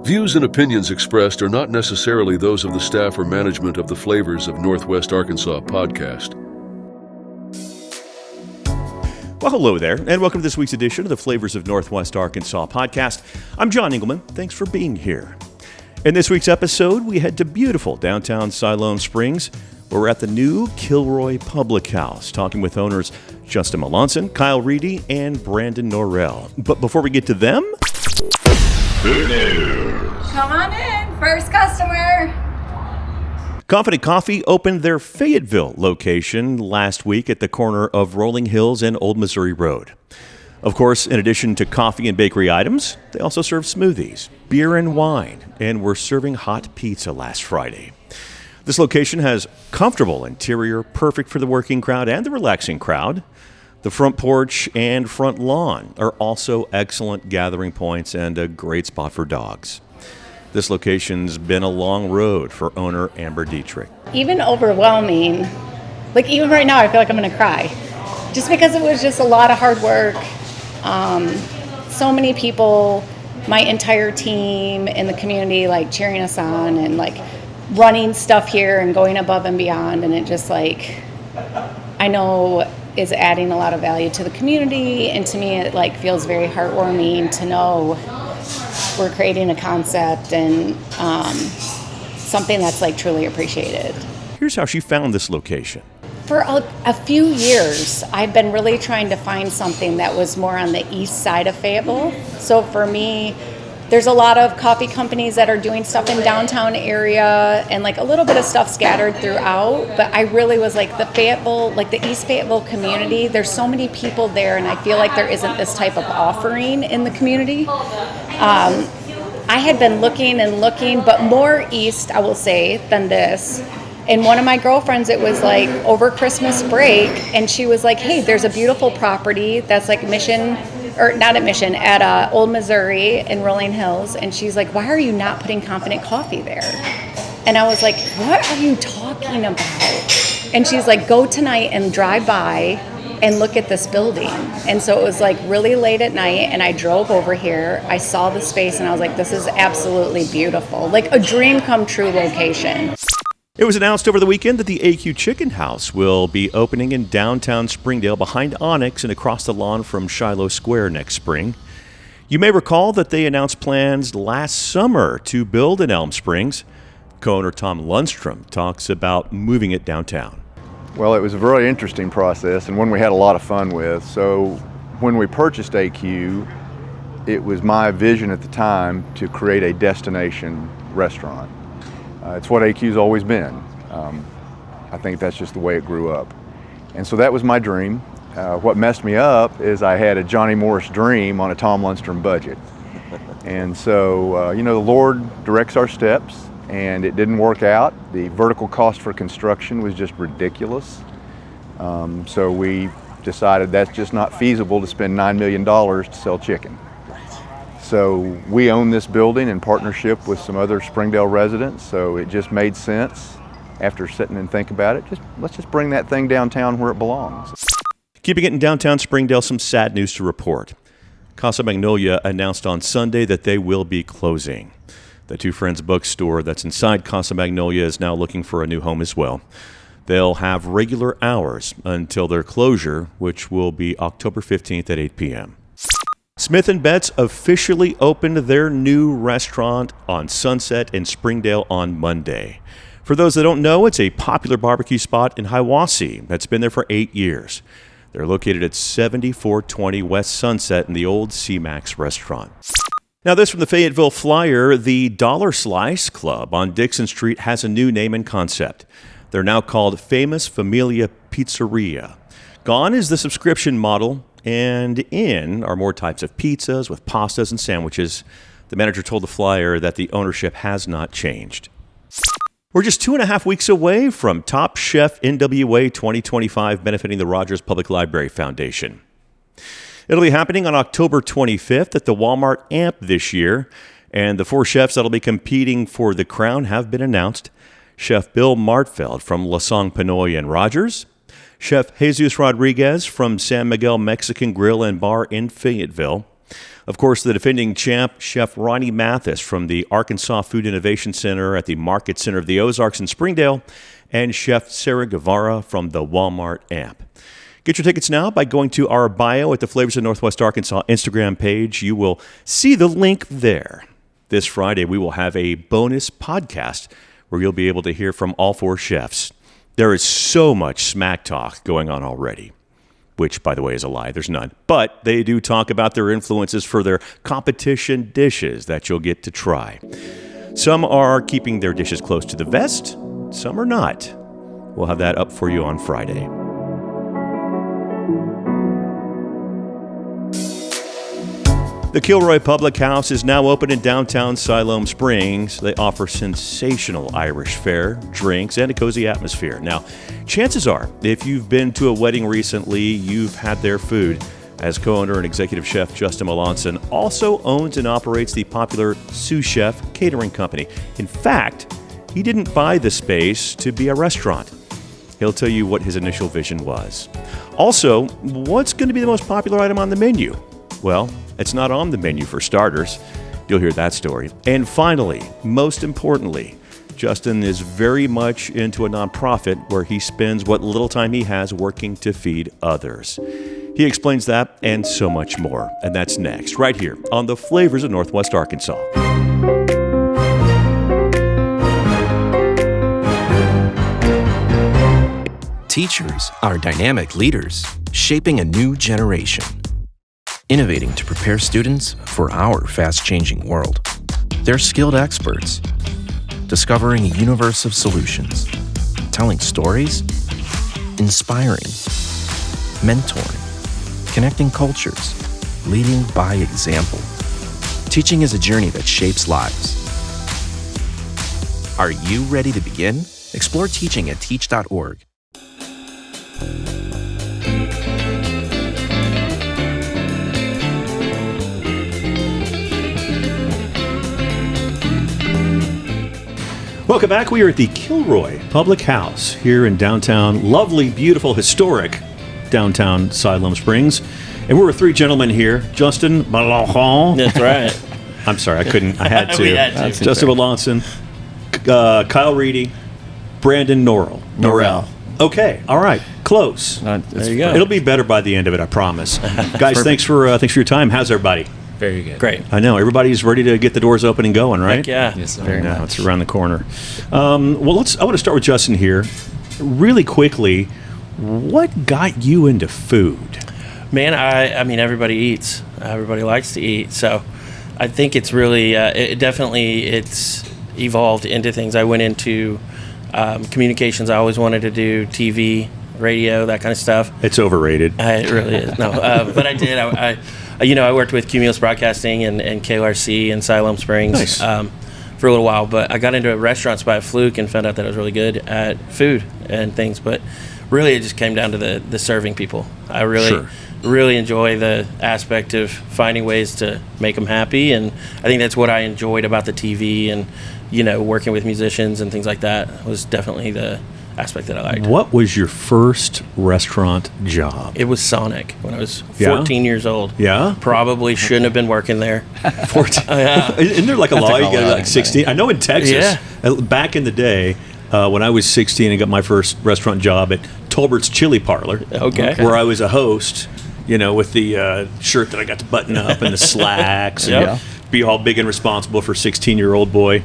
Views and opinions expressed are not necessarily those of the staff or management of the Flavors of Northwest Arkansas podcast. Well, hello there, and welcome to this week's edition of the Flavors of Northwest Arkansas podcast. I'm John Engelman. Thanks for being here. In this week's episode, we head to beautiful downtown Siloam Springs, where we're at the new Kilroy Public House, talking with owners Justin Melonson, Reidy and Brandon Norrell. But before we get to them... Food news! Come on in, first customer! Confident Coffee opened their Fayetteville location last week at the corner of Rolling Hills and Old Missouri Road. Of course, in addition to coffee and bakery items, they also serve smoothies, beer and wine, and were serving hot pizza last Friday. This location has comfortable interior, perfect for the working crowd and the relaxing crowd. The front porch and front lawn are also excellent gathering points and a great spot for dogs. This location's been a long road for owner Amber Dietrich. Even overwhelming, like even right now I feel like I'm gonna cry. Just because it was just a lot of hard work. So many people, my entire team in the community like cheering us on and like running stuff here and going above and beyond, and it just like, I know is adding a lot of value to the community, and to me it like feels very heartwarming to know we're creating a concept and something that's like truly appreciated. Here's how she found this location. For a few years, I've been really trying to find something that was more on the east side of Fayetteville. So for me, there's a lot of coffee companies that are doing stuff in downtown area and like a little bit of stuff scattered throughout. But I really was like the Fayetteville, like the East Fayetteville community, there's so many people there, and I feel like there isn't this type of offering in the community. I had been looking, but more east, I will say, than this. And one of my girlfriends, it was like over Christmas break, and she was like, hey, there's a beautiful property that's like at Old Missouri in Rolling Hills. And she's like, why are you not putting Confident Coffee there? And I was like, what are you talking about? And she's like, go tonight and drive by and look at this building. And so it was like really late at night, and I drove over here. I saw the space, and I was like, this is absolutely beautiful. Like a dream come true location. It was announced over the weekend that the AQ Chicken House will be opening in downtown Springdale behind Onyx and across the lawn from Shiloh Square next spring. You may recall that they announced plans last summer to build in Elm Springs. Co-owner Tom Lundstrum talks about moving it downtown. Well, it was a very interesting process and one we had a lot of fun with. So when we purchased AQ, it was my vision at the time to create a destination restaurant. It's what AQ's always been. I think that's just the way it grew up. And so that was my dream. What messed me up is I had a Johnny Morris dream on a Tom Lundstrum budget. And so, the Lord directs our steps, and it didn't work out. The vertical cost for construction was just ridiculous. So we decided that's just not feasible to spend $9 million to sell chicken. So we own this building in partnership with some other Springdale residents, so it just made sense after sitting and think about it. Let's just bring that thing downtown where it belongs. Keeping it in downtown Springdale, some sad news to report. Casa Magnolia announced on Sunday that they will be closing. The Two Friends bookstore that's inside Casa Magnolia is now looking for a new home as well. They'll have regular hours until their closure, which will be October 15th at 8 p.m. Smith & Betts officially opened their new restaurant on Sunset in Springdale on Monday. For those that don't know, it's a popular barbecue spot in Hiwassee that's been there for 8 years. They're located at 7420 West Sunset in the old C-Max restaurant. Now this from the Fayetteville Flyer, the Dollar Slice Club on Dixon Street has a new name and concept. They're now called Famous Familia Pizzeria. Gone is the subscription model, and in are more types of pizzas with pastas and sandwiches. The manager told the Flyer that the ownership has not changed. We're just 2.5 weeks away from Top Chef NWA 2025 benefiting the Rogers Public Library Foundation. It'll be happening on October 25th at the Walmart Amp this year, and the 4 chefs that'll be competing for the crown have been announced. Chef Bill Martfeld from La Sang Pinoy in Rogers, Chef Jesus Rodriguez from San Miguel Mexican Grill and Bar in Fayetteville, Of course, the defending champ, Chef Ronnie Mathis from the Arkansas Food Innovation Center at the Market Center of the Ozarks in Springdale, and Chef Sarah Guevara from the Walmart Amp. Get your tickets now by going to our bio at the Flavors of Northwest Arkansas Instagram page. You will see the link there. This Friday, we will have a bonus podcast where you'll be able to hear from all 4 chefs. There is so much smack talk going on already, which, by the way, is a lie. There's none. But they do talk about their influences for their competition dishes that you'll get to try. Some are keeping their dishes close to the vest. Some are not. We'll have that up for you on Friday. The Kilroy Public House is now open in downtown Siloam Springs. They offer sensational Irish fare, drinks, and a cozy atmosphere. Now, chances are, if you've been to a wedding recently, you've had their food, as co-owner and executive chef Justin Melonson also owns and operates the popular Sous Chef Catering Company. In fact, he didn't buy the space to be a restaurant. He'll tell you what his initial vision was. Also, what's going to be the most popular item on the menu? Well, it's not on the menu for starters. You'll hear that story. And finally, most importantly, Justin is very much into a nonprofit where he spends what little time he has working to feed others. He explains that and so much more. And that's next, right here on the Flavors of Northwest Arkansas. Teachers are dynamic leaders, shaping a new generation. Innovating to prepare students for our fast-changing world. They're skilled experts, discovering a universe of solutions, telling stories, inspiring, mentoring, connecting cultures, leading by example. Teaching is a journey that shapes lives. Are you ready to begin? Explore teaching at teach.org. Welcome back. We are at the Kilroy Public House here in downtown, lovely, beautiful, historic downtown Siloam Springs. And we're with 3 gentlemen here. Justin Melonson. That's right. I'm sorry, I couldn't. I had to. We had to. Justin Melonson, Kyle Reidy, Brandon Norrell. Okay, all right, close. There you go. It'll be better by the end of it, I promise. Guys, thanks for your time. How's everybody? Very good. Great. I know everybody's ready to get the doors open and going, right? Heck yeah. Yes, sir. Very much. It's around the corner. Well, I want to start with Justin here, really quickly. What got you into food? Man, I mean, everybody eats. Everybody likes to eat. So I think it's really, it's evolved into things. I went into communications. I always wanted to do TV, radio, that kind of stuff. It's overrated. It really is. No, but I did. I worked with Cumulus Broadcasting and KLRC in Siloam Springs for a little while. But I got into restaurants by a fluke and found out that I was really good at food and things. But really, it just came down to the serving people. I really enjoy the aspect of finding ways to make them happy. And I think that's what I enjoyed about the TV and, working with musicians and things like that was definitely the aspect that I liked. What was your first restaurant job? It was Sonic when I was 14 years old. Yeah? Probably shouldn't have been working there. 14? Isn't there like a law you get like 16? I know in Texas, back in the day, when I was 16 and got my first restaurant job at Tolbert's Chili Parlor, where I was a host, with the shirt that I got to button up and the slacks and be all big and responsible for a 16-year-old boy.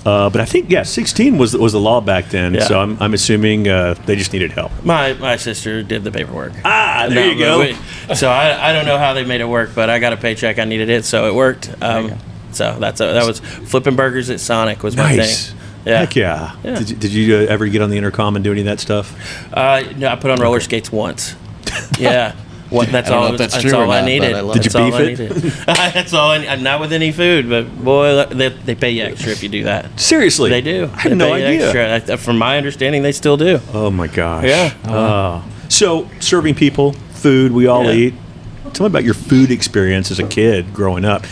But I think 16 was the law back then. Yeah. So I'm assuming they just needed help. My sister did the paperwork. There you go. So I don't know how they made it work, but I got a paycheck. I needed it, so it worked. So that was flipping burgers at Sonic was my thing. Yeah. Heck yeah. Did you ever get on the intercom and do any of that stuff? No, I put on roller skates once. Yeah. That's all I needed. Did you beef it? That's all. I'm not with any food, but boy, they pay you extra if you do that. Seriously, they do. I had no idea. Extra. From my understanding, they still do. Oh my gosh. Yeah. So serving people food, we all eat. Tell me about your food experience as a kid growing up.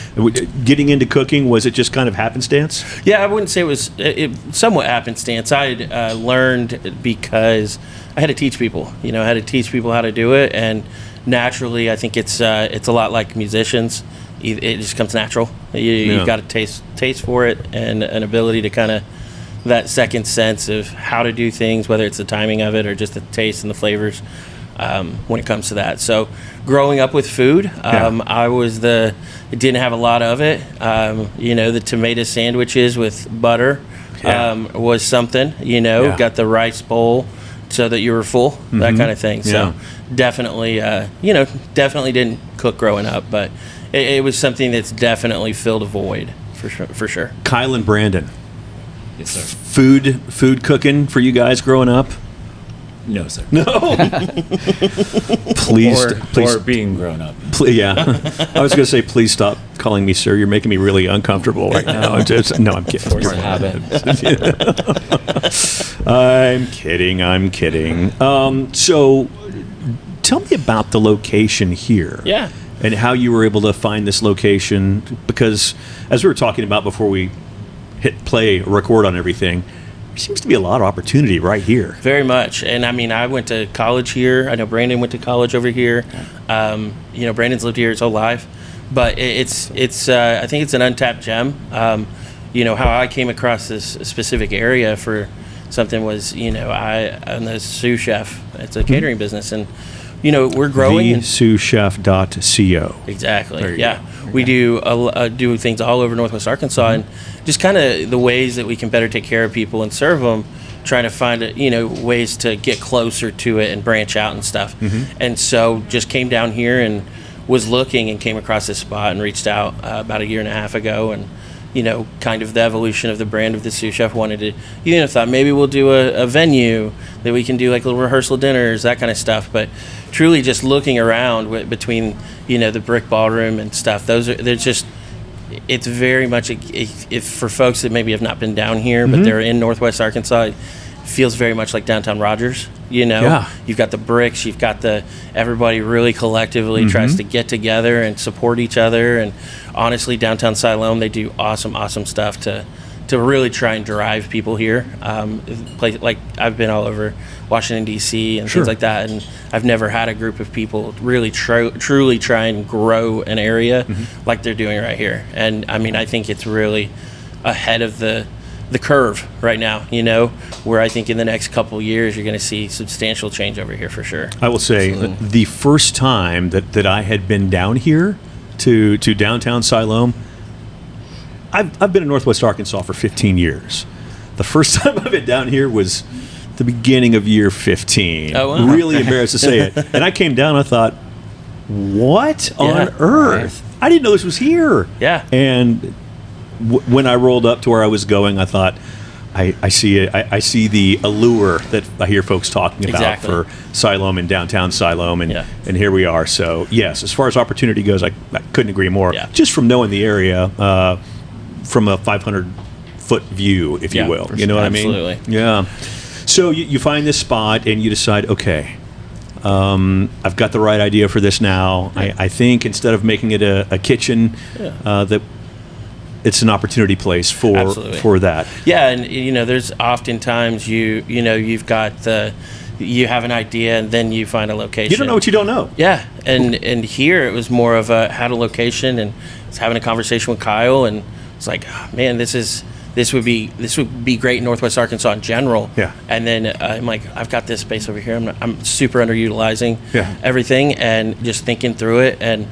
Getting into cooking, was it just kind of happenstance? Yeah, I wouldn't say it was somewhat happenstance. I learned because I had to teach people. I had to teach people how to do it, and naturally, I think it's a lot like musicians. it just comes natural. You've got a taste for it and an ability to kind of that second sense of how to do things, whether it's the timing of it or just the taste and the flavors when it comes to that. So growing up with food, I didn't have a lot of it. The tomato sandwiches with butter was something, got the rice bowl so that you were full, that kind of thing. So definitely, definitely didn't cook growing up, but it was something that's definitely filled a void for sure. Kyle and Brandon. Yes, sir. Food cooking for you guys growing up? No, sir. No. please. Or being grown up. Yeah. I was going to say, please stop calling me sir. You're making me really uncomfortable right now. I'm kidding. Force of habit. I'm kidding. So tell me about the location here. Yeah. And how you were able to find this location, because as we were talking about before we hit play, record on everything, there seems to be a lot of opportunity right here. Very much. And I mean, I went to college here. I know Brandon went to college over here. Brandon's lived here his whole life, but it's I think it's an untapped gem. How I came across this specific area for something was, I'm the sous chef. It's a catering business, and we're growing. SousChef.co. Exactly. Yeah. We do things all over Northwest Arkansas, and just kind of the ways that we can better take care of people and serve them, trying to find ways to get closer to it and branch out and stuff. And so just came down here and was looking and came across this spot and reached out about a year and a half ago, and kind of the evolution of the brand of the Sous Chef wanted to, thought maybe we'll do a venue that we can do like little rehearsal dinners, that kind of stuff. But truly just looking around between, the brick ballroom and stuff, it's very much, if for folks that maybe have not been down here, but they're in Northwest Arkansas, it feels very much like downtown Rogers. You've got the bricks, you've got everybody really collectively tries to get together and support each other. And honestly, downtown Siloam, they do awesome stuff to really try and drive people here. Like I've been all over Washington D.C. and things like that, and I've never had a group of people really truly try and grow an area like they're doing right here. And I mean, I think it's really ahead of the curve right now, where I think in the next couple years you're going to see substantial change over here for sure. I will say the first time that I had been down here to downtown Siloam, I've been in Northwest Arkansas for 15 years. The first time I've been down here was the beginning of year 15. Oh, wow. Really embarrassed to say it. And I came down and I thought, what on earth? I didn't know this was here. Yeah. And when I rolled up to where I was going, I thought, I see it. I see the allure that I hear folks talking about for Siloam and downtown Siloam, and here we are. So yes, as far as opportunity goes, I couldn't agree more. Yeah. Just from knowing the area, from a 500-foot view, if you will. You know what I mean? Absolutely. Yeah. So you find this spot and you decide, okay, I've got the right idea for this now. Yeah. I think instead of making it a kitchen, that it's an opportunity place for that. Yeah, and there's oftentimes you've got you have an idea and then you find a location. You don't know what you don't know. Yeah, and here it was more of had a location, and I was having a conversation with Kyle, and it's like, oh, man, this would be great in Northwest Arkansas in general. Yeah. And then I'm like, I've got this space over here. I'm super underutilizing everything, and just thinking through it. And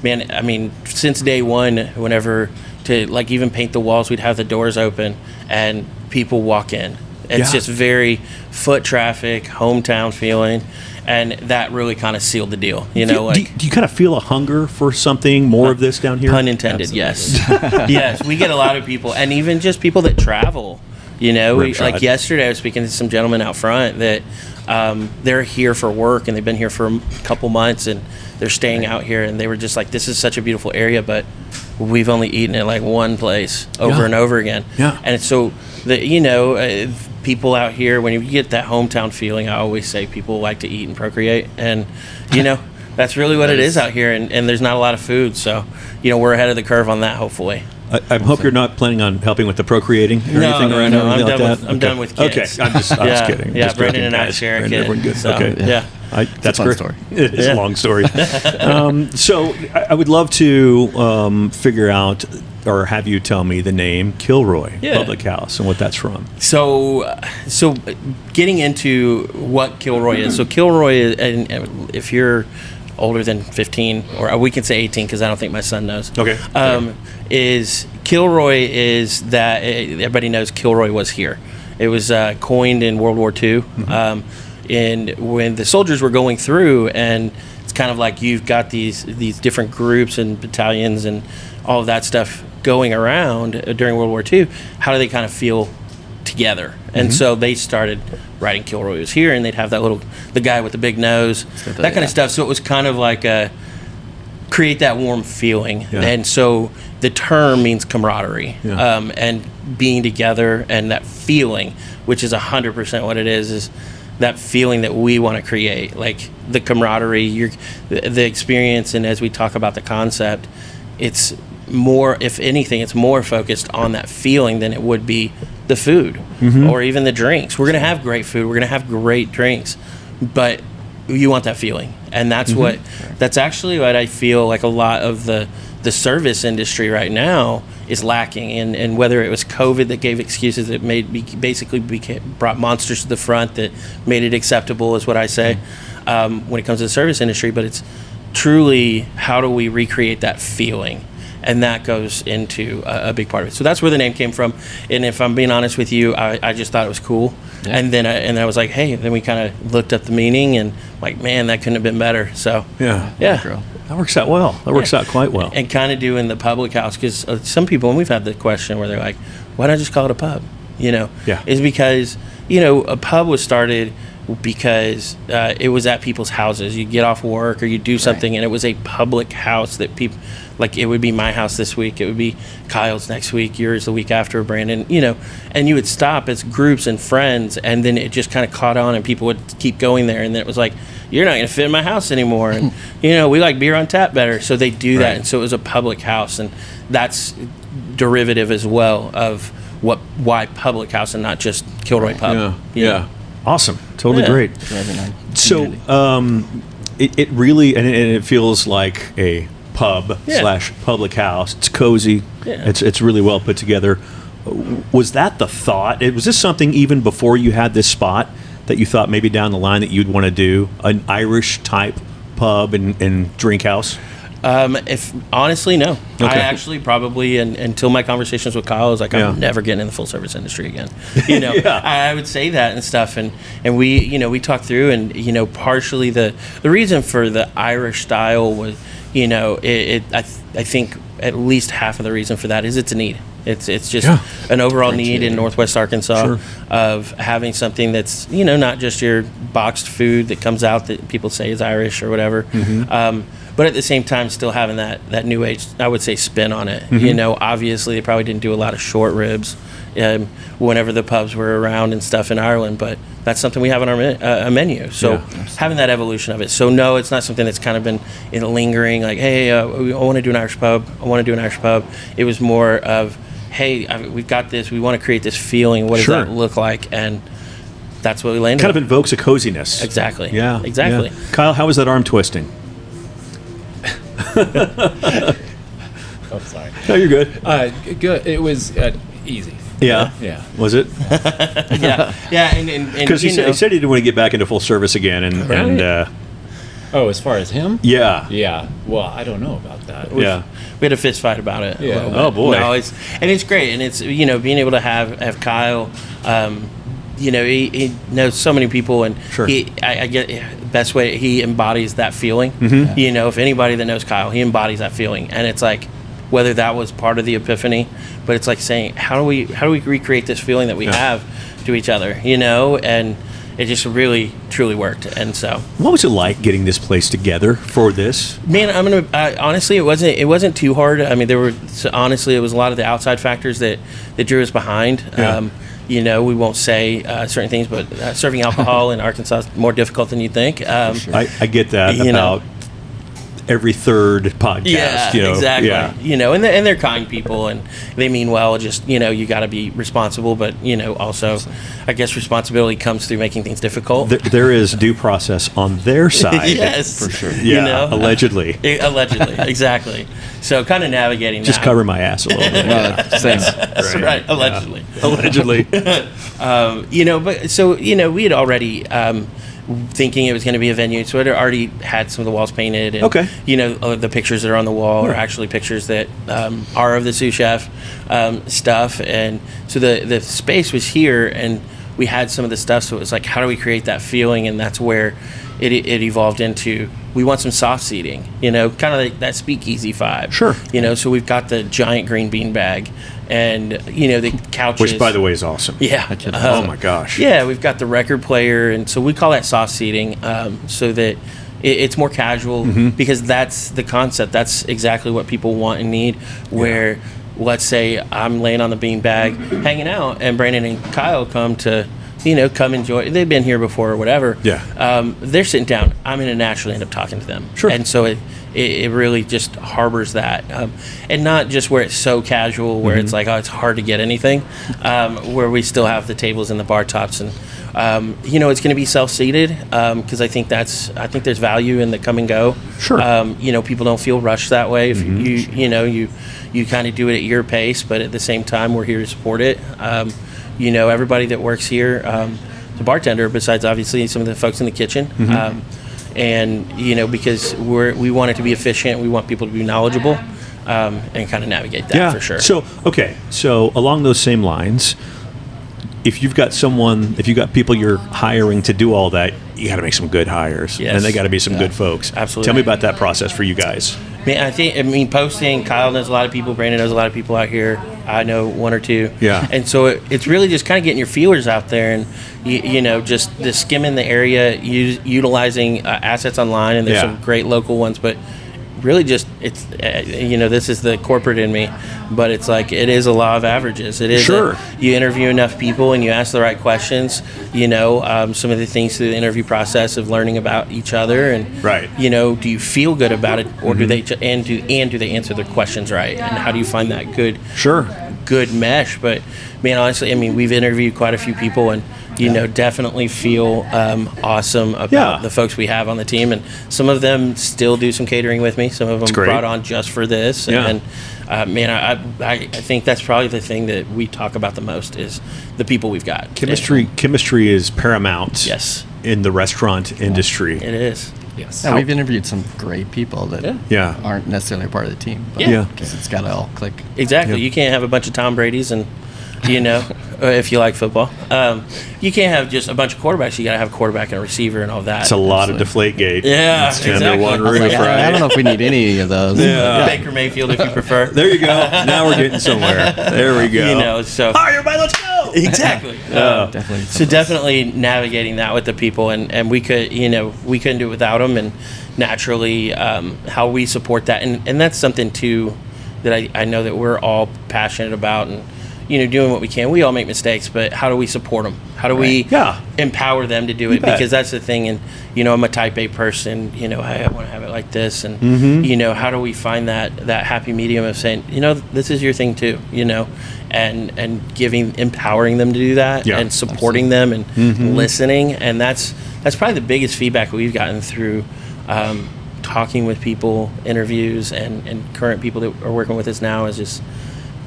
man, I mean, since day one, whenever to like even paint the walls, we'd have the doors open and people walk in. It's just very foot traffic, hometown feeling, and that really kind of sealed the deal. Do you kind of feel a hunger for something more of this down here? Pun intended. Absolutely. Yes. Yes, we get a lot of people, and even just people that travel. Like yesterday, I was speaking to some gentlemen out front that they're here for work, and they've been here for a couple months, and they're staying out here, and they were just like, this is such a beautiful area, but we've only eaten at like one place over and over again. Yeah. And so people out here, when you get that hometown feeling, I always say people like to eat and procreate, and that's really what it is out here, and there's not a lot of food, so we're ahead of the curve on that, hopefully. I hope you're not planning on helping with the procreating or anything around here. I'm done with kids. Okay, I'm just kidding. Yeah, just Brandon joking, and I guys. share a Brandon, kid. everyone good. So, okay. Yeah. That's fun great. story. It is a long story. So I would love to figure out or have you tell me the name Kilroy Public House and what that's from. So getting into what Kilroy is. So Kilroy is, and if you're older than 15, or we can say 18 because I don't think my son knows. Okay. Is Kilroy is that everybody knows Kilroy was here. It was coined in World War II, and when the soldiers were going through, and it's kind of like you've got these different groups and battalions and all of that stuff going around during World War II. How do they kind of feel together? And so they started writing Kilroy was here, and they'd have the guy with the big nose, that kind of stuff. So it was kind of like create that warm feeling. Yeah. And so the term means camaraderie, and being together, and that feeling, which is 100% what it is that feeling that we want to create, like the camaraderie, the experience. And as we talk about the concept, it's more, if anything, it's more focused on that feeling than it would be the food or even the drinks. We're going to have great food, we're going to have great drinks, but you want that feeling. And that's that's actually what I feel like a lot of the service industry right now is lacking. And whether it was COVID that gave excuses that brought monsters to the front that made it acceptable, is what I say, when it comes to the service industry. But it's truly, how do we recreate that feeling? And that goes into a big part of it. So that's where the name came from. And if I'm being honest with you, I just thought it was cool. Yeah. And then I was like, hey, then we kind of looked up the meaning, and like, man, that couldn't have been better. So yeah. That works out well. That works out quite well. And kind of doing the public house, because some people, and we've had the question where they're like, why not just call it a pub? Is because, a pub was started because it was at people's houses. You get off work or you do something, and it was a public house that people, like, it would be my house this week, it would be Kyle's next week, yours the week after, Brandon, and you would stop as groups and friends, and then it just kind of caught on, and people would keep going there, and then it was like, you're not going to fit in my house anymore, and we like beer on tap better, so they do that. And so it was a public house, and that's derivative as well of why public house and not just Kilroy Pub. Yeah. Awesome. Totally great. So it really, and it feels like a pub / public house. It's cozy. Yeah. It's really well put together. Was that the thought? Was this something even before you had this spot that you thought maybe down the line that you'd want to do an Irish type pub and drink house? If honestly, no. Okay. I actually probably, until my conversations with Kyle, was like, I'm never getting in the full service industry again. I would say that and stuff, and we talked through, and partially the reason for the Irish style was, I think at least half of the reason for that is it's a need. It's just an overall need in Northwest Arkansas of having something that's not just your boxed food that comes out that people say is Irish or whatever, but at the same time still having that new age, I would say, spin on it. Obviously they probably didn't do a lot of short ribs whenever the pubs were around and stuff in Ireland, but that's something we have on our menu. So having that evolution of it. So no, it's not something that's kind of been lingering like, hey, I want to do an Irish pub. It was more of, hey, we've got this. We want to create this feeling. What does that look like? And that's what we landed. Kind of invokes a coziness. Exactly. Yeah. Exactly. Yeah. Kyle, how was that arm twisting? Oh, sorry. No, you're good. Good. It was easy. Yeah. Yeah. Was it? Yeah. And because he said he didn't want to get back into full service again, and as far as him? Yeah. Yeah. Well, I don't know about that. We had a fist fight about it. Yeah. Oh boy. No, it's great, and it's being able to have Kyle. He knows so many people, and I get best way, he embodies that feeling. If anybody that knows Kyle, he embodies that feeling, and it's like, whether that was part of the epiphany, but it's like saying, how do we recreate this feeling that we have to each other, and it just really truly worked. And so, what was it like getting this place together for this? Man, honestly, it wasn't too hard. I mean, it was a lot of the outside factors that drew us behind. We won't say certain things, but serving alcohol in Arkansas is more difficult than you think. I get that about every third podcast. Yeah, you know? exactly. Yeah. You know, and they're kind people, and they mean well. Just, you know, you got to be responsible, but, you know, also, I guess responsibility comes through making things difficult. There is due process on their side. Yes, for sure. Yeah, You know? allegedly. Allegedly, exactly. So kind of navigating Just that. cover my ass a little bit. That's right, allegedly. Allegedly. You know, but so, you know, we had already thinking it was going to be a venue, so it already had some of the walls painted. And, Okay. you know, the pictures that are on the wall are actually pictures that are of the sous chef stuff. And so the space was here, and we had some of the stuff, so it was like, how do we create that feeling? And that's where it evolved into, we want some soft seating, you know, kind of like that speakeasy vibe. Sure. You know, so we've got the giant green bean bag, and, you know, the couches. Which, by the way, is awesome. Yeah. Oh, my gosh. Yeah, we've got the record player, and so we call that soft seating, so that it's more casual, because that's the concept. That's exactly what people want and need, where, let's say I'm laying on the beanbag hanging out, and Brandon and Kyle come to, you know, come enjoy. They've been here before or whatever. Yeah. They're sitting down. I'm going to naturally end up talking to them. Sure. And so it really just harbors that. And not just where it's so casual, where it's like, oh, it's hard to get anything, where we still have the tables and the bar tops. And, you know, it's going to be self-seated, because I think there's value in the come and go. Sure. You know, people don't feel rushed that way. If you know, you kind of do it at your pace, but at the same time, we're here to support it. You know, everybody that works here, the bartender, besides obviously some of the folks in the kitchen, and, you know, because we want it to be efficient, we want people to be knowledgeable, and kind of navigate that for sure. So along those same lines, if you've got people you're hiring to do all that, you got to make some good hires, Yes. and they got to be some good folks. Absolutely. Tell me about that process for you guys. I mean, posting, Kyle knows a lot of people, Brandon knows a lot of people out here. I know one or two. Yeah. And so it's really just kind of getting your feelers out there, and, you know, just the skimming the area, utilizing assets online, and there's some great local ones, but really just, it's, you know, this is the corporate in me, but it's like, it is a law of averages. It is. Sure. You interview enough people and you ask the right questions, you know, some of the things through the interview process of learning about each other, and, Right. you know, do you feel good about it, or do they, do they answer their questions right? And how do you find that good mesh? But, man, honestly, I mean, we've interviewed quite a few people, and, you know, definitely feel awesome about the folks we have on the team. And some of them still do some catering with me. Some of them brought on just for this. And man, I think that's probably the thing that we talk about the most is the people we've got. Chemistry is paramount. Yes. In the restaurant industry. It is. Yes. Yeah, we've interviewed some great people that Yeah. aren't necessarily part of the team. But Yeah. because it's got to all click. Exactly. Yeah. You can't have a bunch of Tom Brady's and, you know, if you like football. You can't have just a bunch of quarterbacks. You got to have a quarterback and a receiver and all that. It's a lot of Deflategate. Yeah, It's under exactly. one I was roof, like, right? I don't know if we need any of those. Baker Mayfield, if you prefer. There you go. Now we're getting somewhere. There we go. You know, so. All right, everybody, let's go. Exactly. Definitely. So definitely navigating that with the people, and we could, you know, we couldn't do it without them, and naturally how we support that, and that's something too that I know that we're all passionate about, and, you know, doing what we can. We all make mistakes, but how do we support them? How do we empower them to do it? bet. Because that's the thing, and, you know, I'm a type A person, you know, I want to have it like this, and, you know, how do we find that happy medium of saying, you know, this is your thing too, you know, and empowering them to do that, and supporting them, and listening, and that's probably the biggest feedback we've gotten through talking with people, interviews, and current people that are working with us now, is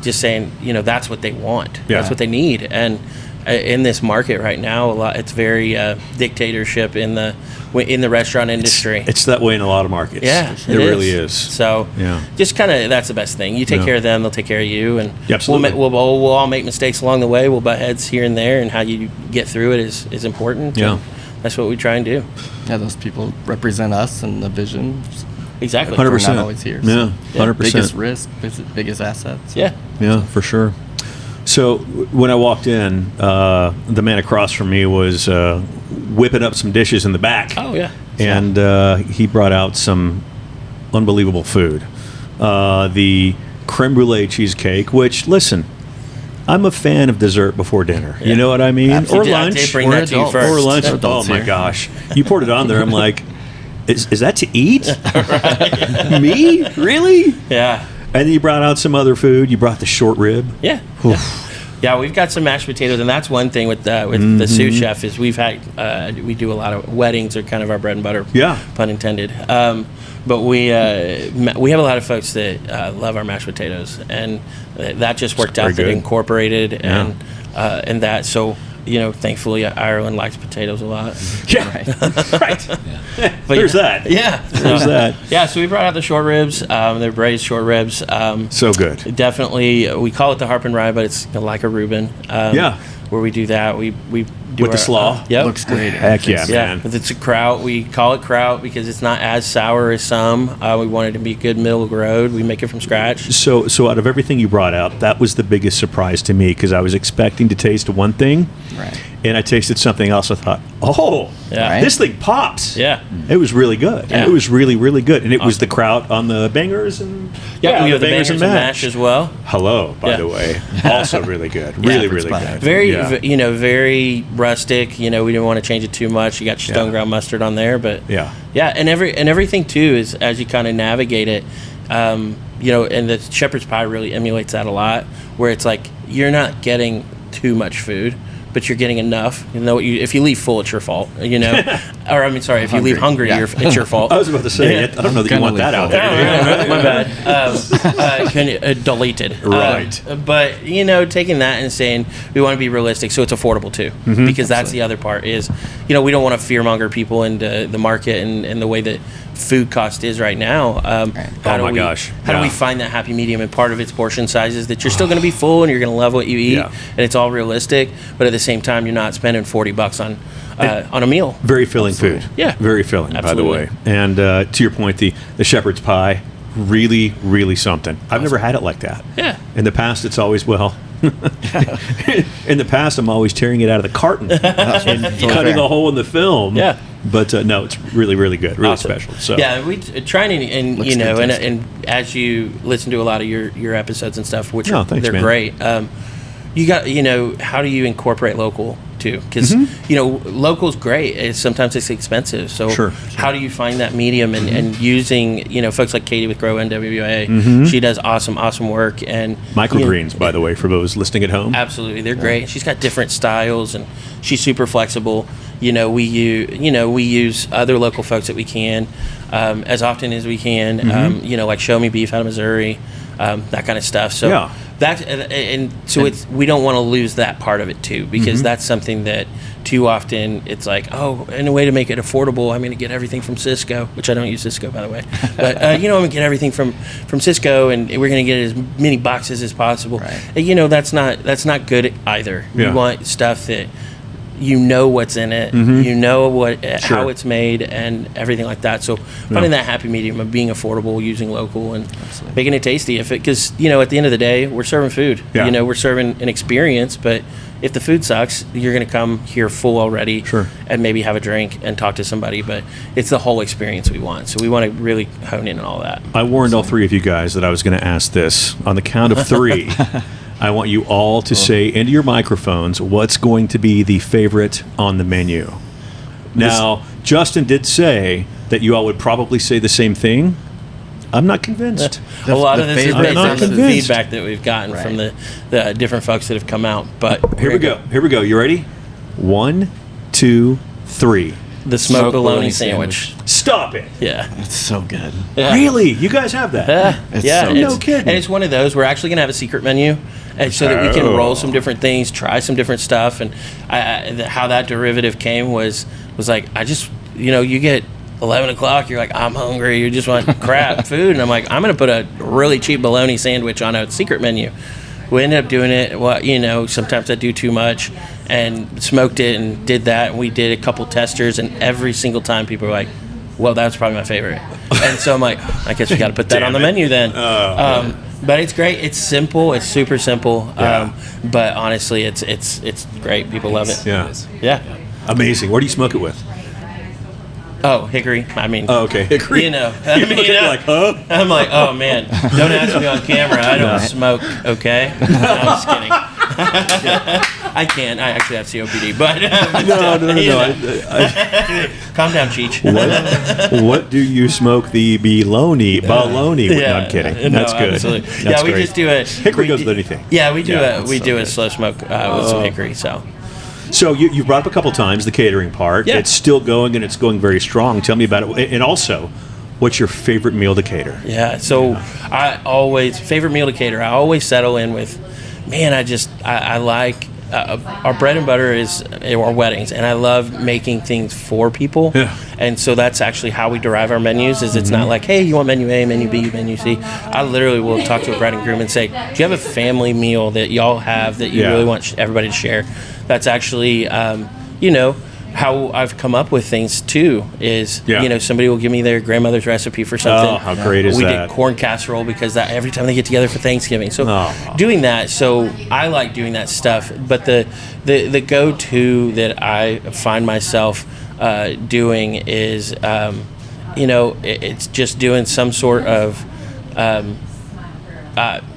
just saying, you know, that's what they want, that's what they need. And in this market right now, it's very dictatorship in the restaurant industry. It's that way in a lot of markets. Yeah, it really is. So, Yeah. just kind of, that's the best thing. You take care of them, they'll take care of you, and Absolutely. we'll all make mistakes along the way. We'll butt heads here and there, and how you get through it is important. Yeah. And that's what we try and do. Yeah, those people represent us and the vision. Exactly. 100%. We're not always here. Yeah, 100%. Biggest risk, biggest assets. Yeah. Yeah, for sure. So when I walked in, the man across from me was whipping up some dishes in the back. Oh, yeah. And he brought out some unbelievable food. The creme brulee cheesecake, which, listen, I'm a fan of dessert before dinner. You know what I mean? Absolutely. Or I did lunch. bring that to you adults. first. Or lunch. We're Oh, adults my here. gosh. You poured it on there. I'm like, is that to eat? Me? Really? Yeah. And then you brought out some other food. You brought the short rib. Yeah. Yeah, we've got some mashed potatoes, and that's one thing with the sous chef is we do a lot of weddings are kind of our bread and butter. Yeah. Pun intended. But we have a lot of folks that love our mashed potatoes, and that just worked out. That incorporated and that. So thankfully Ireland likes potatoes a lot. Yeah. Right. But there's that. Yeah. There's that. Yeah. So we brought out the short ribs. They're braised short ribs. So good. Definitely, we call it the Har-Ber rye, but it's like a Reuben. Where we do that, we do with the slaw. Yep. Looks great. Heck yeah, man. But it's a kraut. We call it kraut because it's not as sour as some. We want it to be good middle of the road. We make it from scratch. So out of everything you brought out, that was the biggest surprise to me because I was expecting to taste one thing, Right. and I tasted something else. I thought, Yeah. this thing pops. Yeah. It was really good. Yeah. It was really, really good. And it was the kraut on the bangers and we have the bangers and mash as well. Hello, by the way. Also really good. Really, really good. Very rustic. We didn't want to change it too much. You got your stone ground mustard on there, but and everything too is as you kind of navigate it. And the shepherd's pie really emulates that a lot, where it's like you're not getting too much food, but you're getting enough. If you leave full, it's your fault. Or I mean, sorry, if you leave hungry, it's your fault. I was about to say, I don't know that you want that out there. My bad. Deleted. Right. But taking that and saying we want to be realistic, so it's affordable too, because that's the other part is, we don't want to fearmonger people into the market and the way that food cost is right now. How do we find that happy medium? And part of its portion size is that you're still going to be full and you're going to love what you eat, and it's all realistic. But at the same time, you're not spending $40 on a meal. Very filling food. Yeah, very filling. Absolutely. By the way. And to your point, the shepherd's pie, really, really something. I've never had it like that. Yeah. In the past, it's always in the past, I'm always tearing it out of the carton and cutting a hole in the film. Yeah. But no, it's really, really good, really special. So we try and as you listen to a lot of your episodes and stuff, which they're great. You got how do you incorporate local too? Because local's great. Sometimes it's expensive. So how do you find that medium and using folks like Katie with Grow NWA? She does awesome work and microgreens, by the way, for those listening at home. Absolutely, they're great. She's got different styles and she's super flexible. We use other local folks that we can as often as we can. Like Show Me Beef out of Missouri, that kind of stuff. So we don't want to lose that part of it too, because that's something that too often it's like, in a way to make it affordable, I'm going to get everything from Cisco, which I don't use Cisco, by the way, but I'm going to get everything from Cisco, and we're going to get as many boxes as possible. Right. That's not good either. You want stuff that what's in it, how it's made, and everything like that. So finding that happy medium of being affordable, using local, and making it tasty. Because at the end of the day, we're serving food. We're serving an experience. But if the food sucks, you're going to come here full already, and maybe have a drink and talk to somebody. But it's the whole experience we want. So we want to really hone in on all that. I warned all three of you guys that I was going to ask this on the count of three. I want you all to say into your microphones what's going to be the favorite on the menu. Now, Justin did say that you all would probably say the same thing. I'm not convinced. A lot of this is based on the convinced. feedback that we've gotten from the different folks that have come out. But Here we go. You ready? 1, 2, 3. The smoked bologna sandwich. Stop it. Yeah. It's so good. Yeah. Really? You guys have that? No kidding. And it's one of those. We're actually going to have a secret menu, and so that we can roll some different things, try some different stuff. And how that derivative came was like, I just, you get 11 o'clock, you're like, I'm hungry, you just want crap food. And I'm like, I'm going to put a really cheap bologna sandwich on a secret menu. We ended up doing it. Well, sometimes I do too much, and smoked it and did that. And we did a couple testers, and every single time people were like, well, that's probably my favorite. And so I'm like, I guess we got to put that on the menu then. But it's great. It's simple. It's super simple. But honestly, it's great. People love it. Yeah. Amazing. Where do you smoke it with? Oh, hickory. I mean, okay, hickory. Like, huh? I'm like, oh man, don't ask me on camera. I don't smoke. Okay, no, I'm just kidding. I can't. I actually have COPD, but No. Calm down, Cheech. What do you smoke the bologna with? No, I'm kidding. That's good. Absolutely. That's we great. just do it. Hickory goes with anything. Yeah, we do a slow smoke with some hickory. So you brought up a couple times the catering part. Yeah. It's still going, and it's going very strong. Tell me about it. And also, what's your favorite meal to cater? Yeah, so I always, favorite meal to cater, I always settle in with, man, I like, our bread and butter is our weddings, and I love making things for people. Yeah. And so that's actually how we derive our menus, is it's not like, hey, you want menu A, menu B, menu C. I literally will talk to a bride and groom and say, do you have a family meal that y'all have that you really want everybody to share? That's actually, how I've come up with things too is, somebody will give me their grandmother's recipe for something. Oh, how great is that? We did corn casserole because that every time they get together for Thanksgiving. So doing that, so I like doing that stuff. But the go-to that I find myself doing is, it's just doing some sort of, I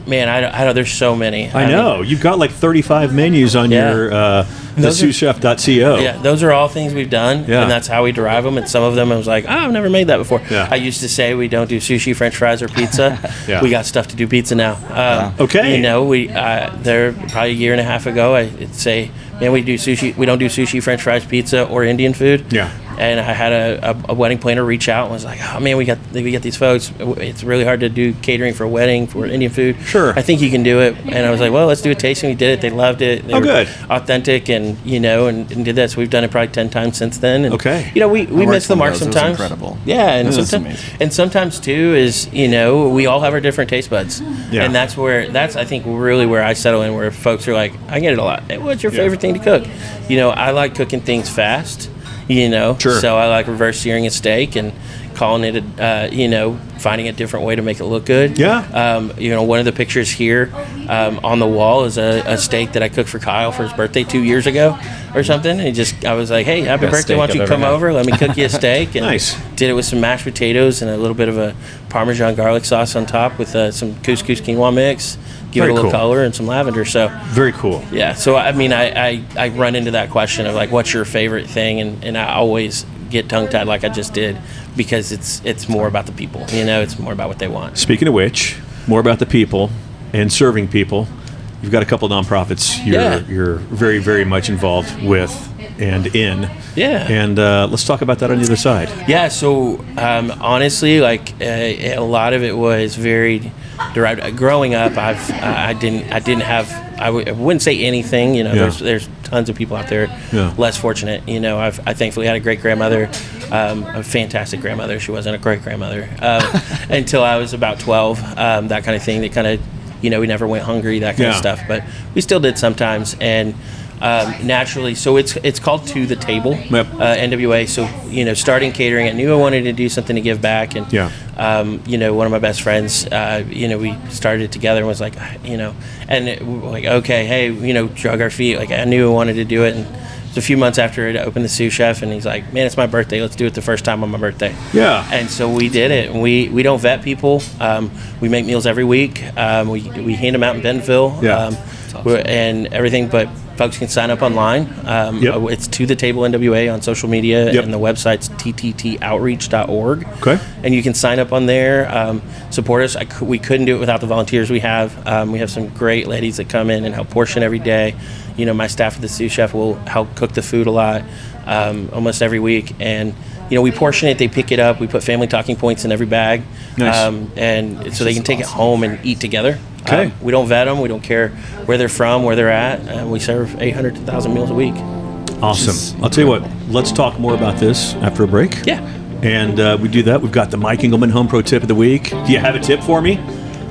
don't, there's so many. I know. You've got like 35 menus on your the souschef.co. Yeah, those are all things we've done, and that's how we derive them. And some of them I was like, I've never made that before. Yeah. I used to say we don't do sushi, French fries, or pizza. We got stuff to do pizza now. Okay. We there probably a year and a half ago, I'd say, man, we do sushi. We don't do sushi, French fries, pizza, or Indian food. Yeah. And I had a wedding planner reach out and was like, oh man, we got these folks. It's really hard to do catering for a wedding for Indian food. Sure. I think you can do it. And I was like, well, let's do a tasting. We did it. They loved it. They were good. Authentic and did that. So we've done it probably 10 times since then. And, okay. We miss the mark sometimes. Incredible. Yeah. And sometimes too is, we all have our different taste buds. Yeah. And that's I think really where I settle in, where folks are like, I get it a lot. Hey, what's your favorite thing to cook? I like cooking things fast. Sure. So I like reverse searing a steak and calling it finding a different way to make it look good. Yeah. One of the pictures here on the wall is a steak that I cooked for Kyle for his birthday 2 years ago or something. And I was like, hey, happy birthday, why don't you come over? Let me cook you a steak. And nice. Did it with some mashed potatoes and a little bit of a Parmesan garlic sauce on top with some couscous quinoa mix. Give it a little color and some lavender. So very cool. Yeah. So I run into that question of like, what's your favorite thing? And I always get tongue-tied like I just did, because it's more about the people. It's more about what they want. Speaking of which, more about the people and serving people. You've got a couple of nonprofits you're very, very much involved with and in. Yeah. And let's talk about that on the other side. Yeah. So honestly, a lot of it was very derived. Growing up, I wouldn't say anything. There's tons of people out there less fortunate. I thankfully had a great grandmother, a fantastic grandmother. She wasn't a great grandmother until I was about 12. That kind of thing. That kind of, we never went hungry. That kind of stuff. But we still did sometimes. And naturally, so it's called To the Table, NWA. So starting catering, I knew I wanted to do something to give back, and one of my best friends, we started it together and was like, okay, hey, drug our feet. Like I knew I wanted to do it, and it was a few months after it opened the Sous Chef, and he's like, man, it's my birthday. Let's do it the first time on my birthday. Yeah. And so we did it. And we don't vet people. We make meals every week. We hand them out in Bentonville. Yeah. Awesome. And everything, but folks can sign up online. It's To the Table NWA on social media, and the website's tttOutreach.org. Okay. And you can sign up on there, support us. We couldn't do it without the volunteers we have. We have some great ladies that come in and help portion every day. My staff at the Sous Chef will help cook the food a lot, almost every week. And we portion it, they pick it up. We put family talking points in every bag. Nice. And so they can take it home and eat together. Okay. We don't vet them. We don't care where they're from, where they're at. We serve 800 to 1,000 meals a week. Awesome. I'll tell you what, let's talk more about this after a break. Yeah. And we do that. We've got the Mike Engelman Home Pro Tip of the Week. Do you have a tip for me?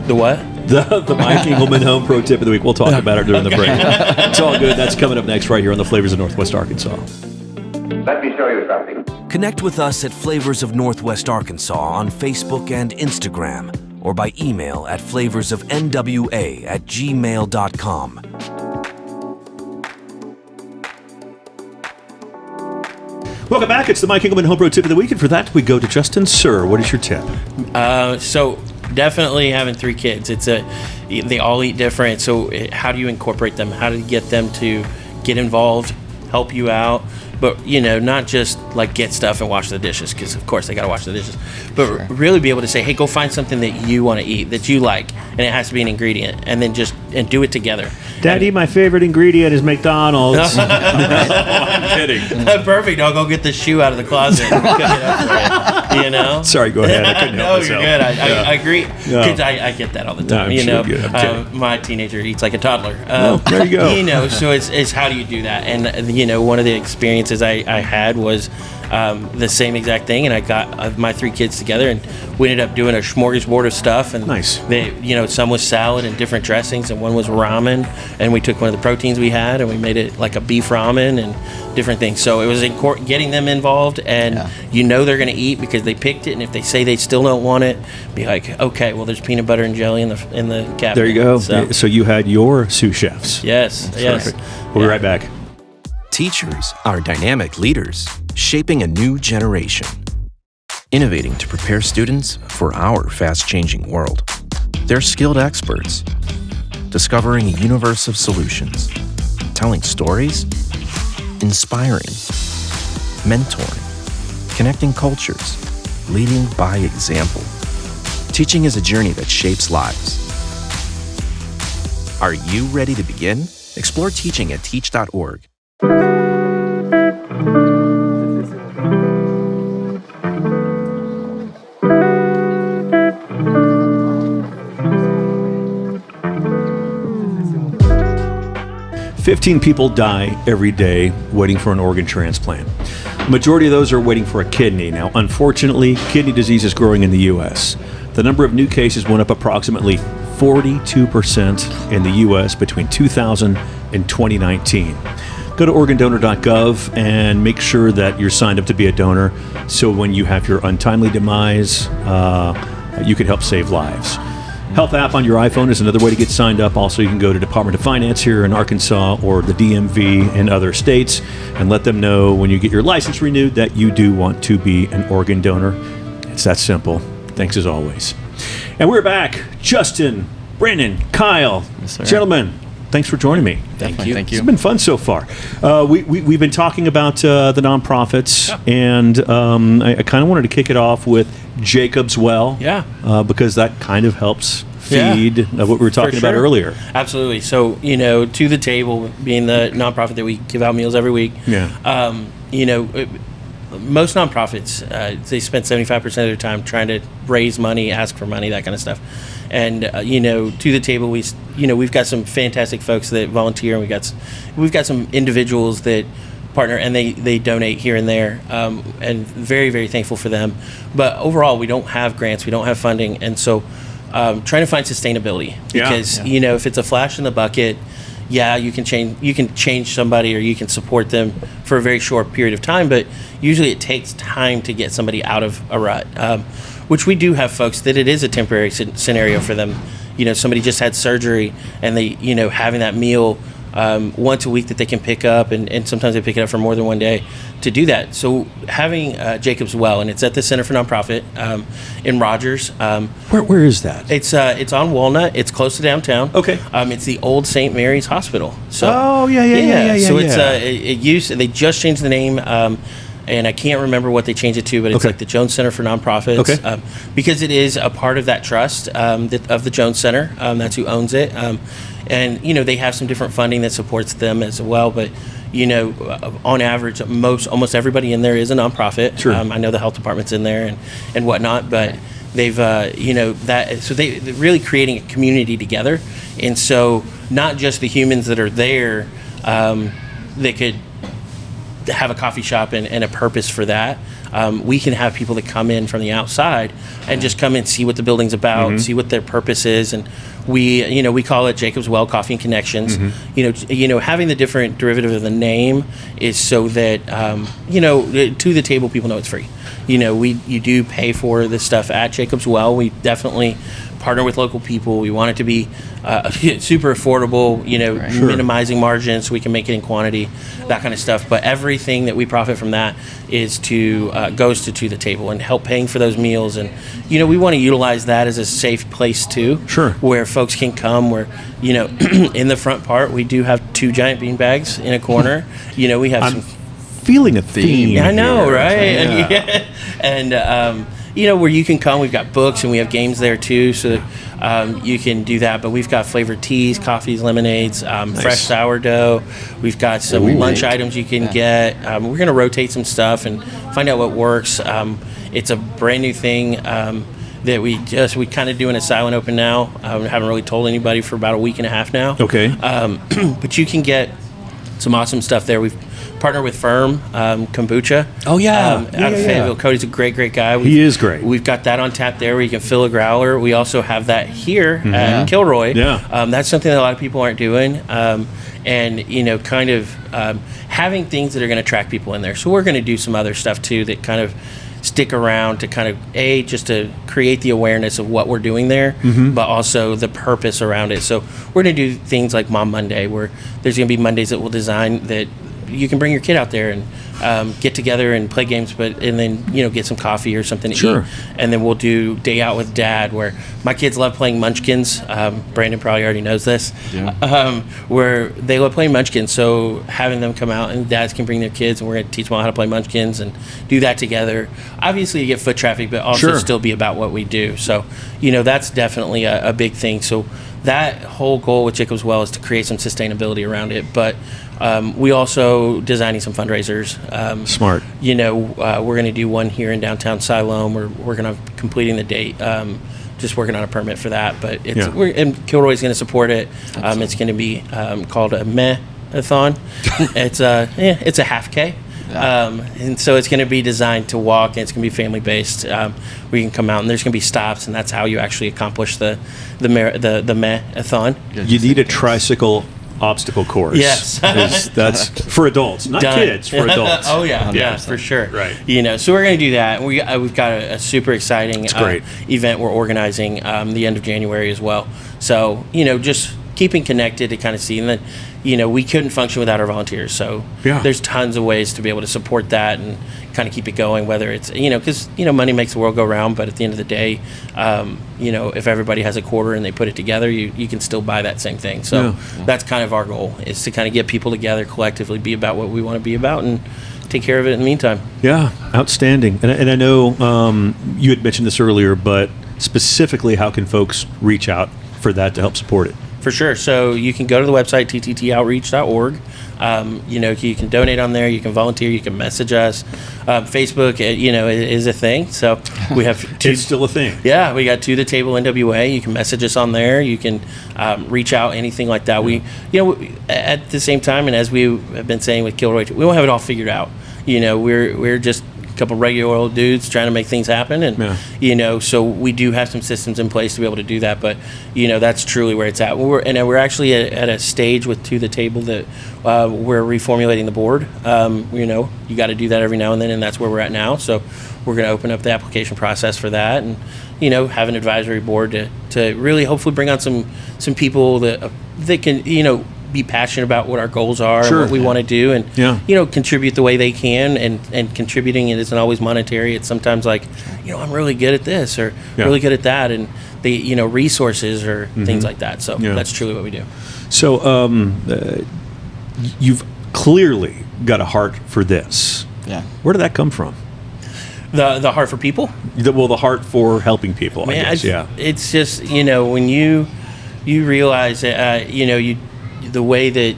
The what? The Mike Engelman Home Pro Tip of the Week. We'll talk about it during the break. It's all good. That's coming up next right here on the Flavors of Northwest Arkansas. Let me show you something. Connect with us at Flavors of Northwest Arkansas on Facebook and Instagram, or by email at flavorsofnwa@gmail.com. Welcome back. It's the Mike Engelman Home Pro Tip of the Week, and for that we go to Justin. Sir, what is your tip? So definitely having 3 kids. They all eat different. So how do you incorporate them? How do you get them to get involved, help you out. But, not just like get stuff and wash the dishes, because of course they got to wash the dishes, but really be able to say, hey, go find something that you want to eat, that you like, and it has to be an ingredient, and then and do it together. Daddy, my favorite ingredient is McDonald's. I'm kidding. Perfect. I'll go get the shoe out of the closet and cook it up for you. Sorry, go ahead. I couldn't help No, myself. you're good. I agree. Because I get that all the time. I'm sure you do. I'm kidding. My teenager eats like a toddler. There you go. So it's how do you do that? And, one of the experiences I had was the same exact thing, and I got my 3 kids together, and we ended up doing a smorgasbord of stuff. And nice. Some was salad and different dressings, and one was ramen, and we took one of the proteins we had, and we made it like a beef ramen and different things. So it was getting them involved, and they're going to eat because they picked it, and if they say they still don't want it, be like, okay, well, there's peanut butter and jelly in the cabinet. There you go. So you had your sous chefs. Yes. Perfect. We'll be right back. Teachers are dynamic leaders, shaping a new generation, innovating to prepare students for our fast-changing world. They're skilled experts, discovering a universe of solutions, telling stories, inspiring, mentoring, connecting cultures, leading by example. Teaching is a journey that shapes lives. Are you ready to begin? Explore teaching at teach.org. "15 people die every day waiting for an organ transplant. The majority of those are waiting for a kidney. Now, unfortunately, kidney disease is growing in the U.S. The number of new cases went up approximately 42% in the U.S. between 2000 and 2019. Go to organdonor.gov and make sure that you're signed up to be a donor, so when you have your untimely demise, you can help save lives. Health app on your iPhone is another way to get signed up. Also, you can go to Department of Finance here in Arkansas or the DMV in other states and let them know when you get your license renewed that you do want to be an organ donor. It's that simple. Thanks as always. And we're back. Justin, Brandon, Kyle, gentlemen, thanks for joining me. Thank you. It's been fun so far. We've been talking about the nonprofits, and I kind of wanted to kick it off with Jacob's Well, because that kind of helps feed what we were talking about earlier. Absolutely. So, To the Table being the nonprofit that we give out meals every week. Most nonprofits, they spend 75% of their time trying to raise money, ask for money, that kind of stuff. And To the Table, we've got some fantastic folks that volunteer, and we've got some individuals that partner, and they donate here and there, and very, very thankful for them. But overall, we don't have grants, we don't have funding, and so trying to find sustainability, because if it's a flash in the bucket, you can change somebody, or you can support them for a very short period of time, but usually it takes time to get somebody out of a rut, which we do have folks that it is a temporary scenario for them. Somebody just had surgery, and they having that meal once a week that they can pick up, and sometimes they pick it up for more than one day to do that. So having Jacob's Well, and it's at the Center for Nonprofit in Rogers. Where is that? It's on Walnut. It's close to downtown. Okay. It's the old St. Mary's Hospital. So So they just changed the name. And I can't remember what they changed it to, but it's like the Jones Center for Nonprofits, because it is a part of that trust of the Jones Center. That's who owns it, and they have some different funding that supports them as well. But on average, almost everybody in there is a nonprofit. Sure. I know the health department's in there and whatnot, but they've so they're really creating a community together, and so not just the humans that are there that could have a coffee shop and a purpose for that. We can have people that come in from the outside and just come and see what the building's about, see what their purpose is, and we call it Jacob's Well Coffee and Connections. Having the different derivative of the name is so that to the table people know it's free. You do pay for this stuff at Jacob's Well. We definitely partner with local people. We want it to be super affordable, minimizing margins so we can make it in quantity, that kind of stuff. But everything that we profit from that is goes to the table and help paying for those meals. And, we want to utilize that as a safe place too. Sure. Where folks can come, where, in the front part, we do have 2 giant bean bags in a corner. We have some feeling a theme. Yeah, I know, here. right? Yeah. And where you can come, we've got books and we have games there too, so you can do that. But we've got flavored teas, coffees, lemonades, fresh sourdough. We've got some lunch items you can get. We're going to rotate some stuff and find out what works. It's a brand new thing that we kind of doing a silent open now. Haven't really told anybody for about a week and a half now. Okay. But you can get some awesome stuff there. We've partnered with Firm Kombucha. Oh, yeah. Out of Fayetteville. Cody's a great guy. He is great. We've got that on tap there where you can fill a growler. We also have that here at Kilroy. Yeah. That's something that a lot of people aren't doing. And, kind of having things that are going to attract people in there. So we're going to do some other stuff too that kind of stick around to kind of just to create the awareness of what we're doing there, but also the purpose around it. So we're going to do things like Mom Monday, where there's going to be Mondays that we'll design that you can bring your kid out there and get together and play games, and then get some coffee or something to eat. And then we'll do Day Out with Dad, where my kids love playing Munchkins. Brandon probably already knows this. Yeah. Where they love playing Munchkins, so having them come out and dads can bring their kids, and we're going to teach them how to play Munchkins and do that together. Obviously, you get foot traffic, but also still be about what we do. So that's definitely a big thing. So that whole goal with Jacob's Well is to create some sustainability around it, but we also designing some fundraisers. Smart. We're going to do one here in downtown Siloam. We're working on completing the date. Just working on a permit for that, but and Kilroy's going to support it. It's going to be called a Meh-a-thon. It's a half K. And so it's going to be designed to walk, and it's going to be family based. We can come out, and there's going to be stops, and that's how you actually accomplish the Meh-a-thon. You need a tricycle obstacle course. Yes. That's for adults, not kids, for adults. Oh yeah, for sure. Right. So we're going to do that. We've got a super exciting event we're organizing the end of January as well. So just keeping connected to kind of see, and then we couldn't function without our volunteers. So there's tons of ways to be able to support that and kind of keep it going, whether it's because money makes the world go round, but at the end of the day, if everybody has a quarter and they put it together, you can still buy that same thing. So that's kind of our goal, is to kind of get people together collectively, be about what we want to be about, and take care of it in the meantime. Yeah, outstanding. And I know you had mentioned this earlier, but specifically, how can folks reach out for that to help support it? For sure. So you can go to the website, tttOutreach.org. You can donate on there. You can volunteer. You can message us. Facebook, is a thing. So we have It's still a thing. Yeah, we got To the Table NWA. You can message us on there. You can reach out, anything like that. We, at the same time, and as we have been saying with Kilroy, we don't have it all figured out. We're just couple regular old dudes trying to make things happen, and so we do have some systems in place to be able to do that, but that's truly where it's at. We're actually at a stage with To the Table that we're reformulating the board. You got to do that every now and then, and that's where we're at now. So we're going to open up the application process for that, and have an advisory board to really hopefully bring on some people that can be passionate about what our goals are and what we want to do, and contribute the way they can, and contributing, it isn't always monetary. It's sometimes like I'm really good at this or really good at that, and the resources or things like that. So that's truly what we do. So you've clearly got a heart for this. Where did that come from? The heart for people? The heart for helping people, I guess. It's just when you realize that the way that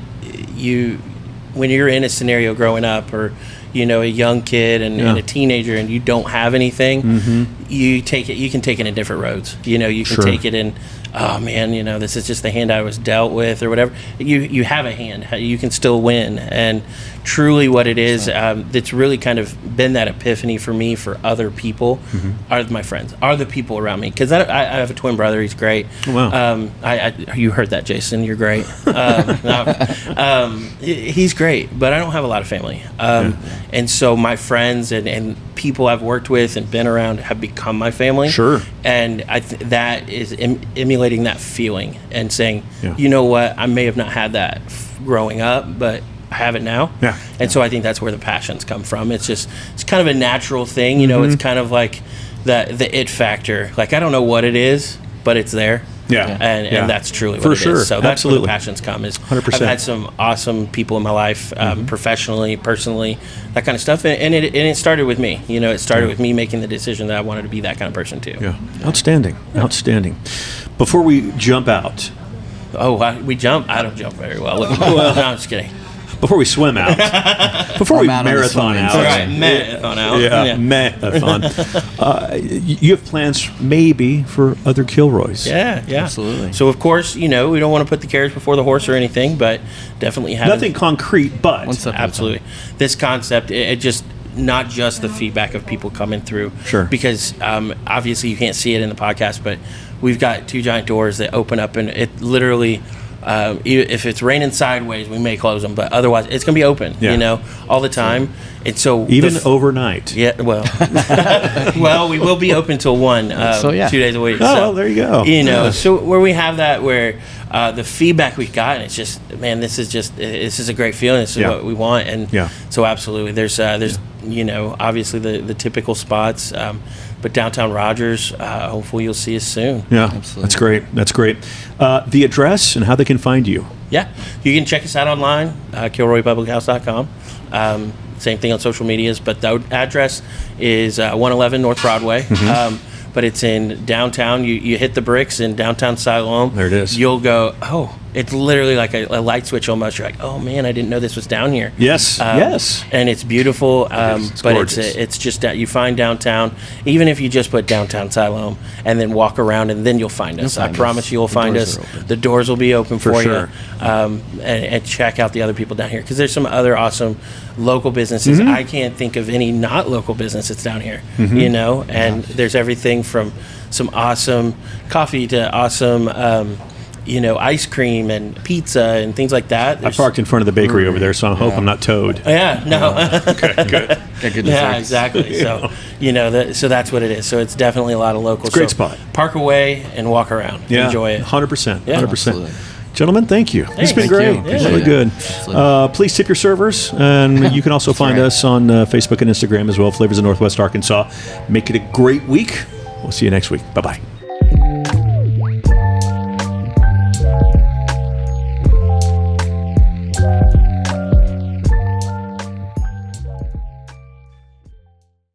when you're in a scenario growing up, or a young kid and a teenager, and you don't have anything, you can take it in different roads. You can take it in, oh man, this is just the hand I was dealt with, or whatever. You have a hand, you can still win. And truly what it is, that's really kind of been that epiphany for me, for other people, are my friends, are the people around me. Because I have a twin brother, he's great. Wow. You heard that, Jason, you're great. He's great, but I don't have a lot of family. And so my friends and people I've worked with and been around have become my family. Sure. And that is emulating that feeling and saying, Yeah. you know what, I may have not had that growing up, but I have it now. Yeah. And so I think that's where the passions come from. It's kind of a natural thing, you know. It's kind of like the it factor. Like, I don't know what it is, but it's there. Yeah. And that's truly what For it sure. is. So that's Absolutely. where the passions come. Is 100%. I've had some awesome people in my life, professionally, personally, that kind of stuff. And it started with me. You know, it started with me making the decision that I wanted to be that kind of person too. Yeah. Outstanding. Before we jump out, We jump? I don't jump very well. No, I'm just kidding. before we swim out, before we I'm out on the marathon swimming out. side. Right, marathon out. Yeah, marathon. You have plans maybe for other Kilroys. Yeah. Absolutely. So, of course, you know, we don't want to put the carriage before the horse or anything, but definitely have Nothing concrete, but One step at a time. Absolutely. This concept, it just not just the feedback of people coming through. Sure. Because obviously you can't see it in the podcast, but we've got 2 giant doors that open up, and it literally, if it's raining sideways, we may close them, but otherwise it's going to be open, Yeah. you know, all the time. And so even overnight. Yeah, well, we will be open till 1, So, yeah. 2 days a week. Oh, well, there you go. You know, so where we have that, where the feedback we've gotten, it's just, man, this is a great feeling. This is Yeah. what we want, and Yeah. so absolutely, there's you know, obviously the typical spots, but downtown Rogers, hopefully you'll see us soon. Yeah, Absolutely. That's great. The address and how they can find you. Yeah, you can check us out online, KilroyPublicHouse.com. Same thing on social medias, but the address is 111 North Broadway. But it's in downtown. You hit the bricks in downtown Siloam. There it is. You'll go, oh, it's literally like a light switch almost. You're like, oh man, I didn't know this was down here. Yes, yes. And it's beautiful. It's But gorgeous. it's just that you find downtown. Even if you just put downtown Siloam and then walk around, and then you'll find us. find I promise us. you'll The find doors us. are open. The doors will be open for sure. you. And check out the other people down here, because there's some other awesome local businesses. I can't think of any not local businesses down here. You know, and there's everything from some awesome coffee to awesome, you know, ice cream and pizza and things like that. I There's- parked in front of the bakery over there, so I hope I'm not towed. Yeah, no. Good. Got good Yeah, desserts. exactly. So, you know, so that's what it is. So it's definitely a lot of locals. It's a great So spot. Park away and walk around. Yeah, Enjoy it. 100%. Yeah. 100%. Absolutely. Gentlemen, thank you. It's been thank great. you. It's Yeah. really good. Absolutely. Please tip your servers, and you can also find us on Facebook and Instagram as well, Flavors of Northwest Arkansas. Make it a great week. We'll see you next week. Bye-bye.